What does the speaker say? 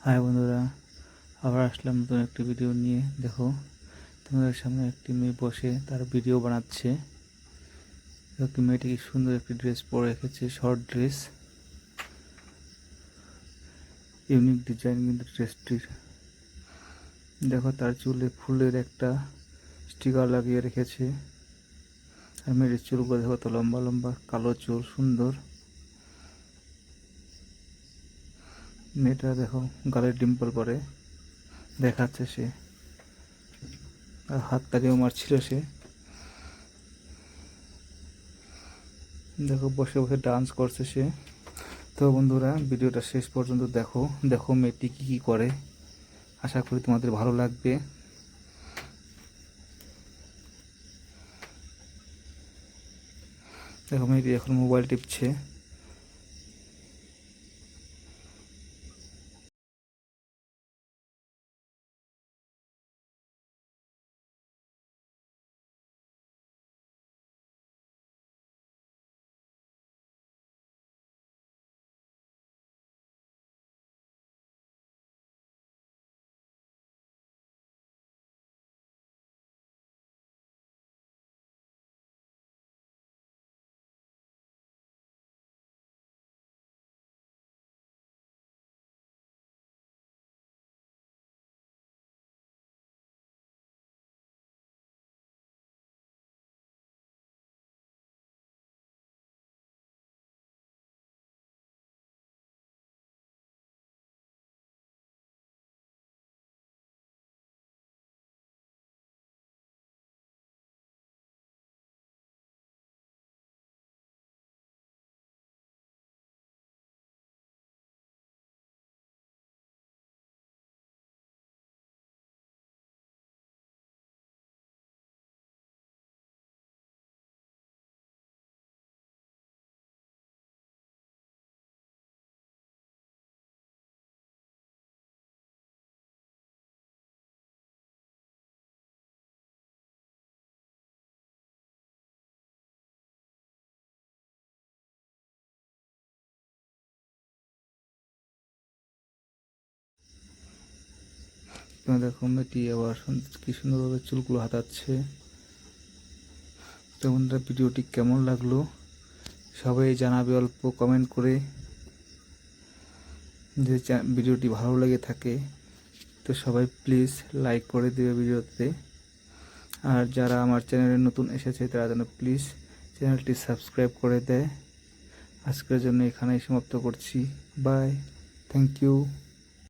High বন্ধুরা, আবার আসলাম নতুন একটি ভিডিও নিয়ে। দেখো, তোমাদের সামনে একটি মেয়ে বসে তার ভিডিও বানাচ্ছে। দেখো, মেয়েটি কি সুন্দর একটি ড্রেস পরে রেখেছে, শর্ট ড্রেস, ইউনিক ডিজাইন কিন্তু ড্রেসটির। দেখো, তার চুলে ফুলের একটা স্টিকার লাগিয়ে রেখেছে। আর মেয়েটির চুলগুলো দেখো তো, লম্বা লম্বা কালো চুল, সুন্দর। মেয়েটা দেখো গালের ডিম্পল পরে দেখাচ্ছে সে, আর হাত তালিও মারছিল সে। দেখো, বসে বসে ডান্স করছে সে। তো বন্ধুরা, ভিডিওটা শেষ পর্যন্ত দেখো। দেখো মেয়েটি কী করে, আশা করি তোমাদের ভালো লাগবে। দেখো, মেয়েটি এখন মোবাইল টিপছে। তোমরা দেখো, মেয়েটি আবার কি সুন্দরভাবে চুলগুলো হাতাচ্ছে। তো বন্ধুরা, ভিডিওটি কেমন লাগলো সবাই জানাবে অল্প কমেন্ট করে। যদি ভিডিওটি ভালো লেগে থাকে তো সবাই প্লিজ লাইক করে দেবে ভিডিওতে। আর যারা আমার চ্যানেলে নতুন এসেছে তারা যেন প্লিজ চ্যানেলটি সাবস্ক্রাইব করে দেয়। আজকের জন্য এখানেই সমাপ্ত করছি। Bye, thank you.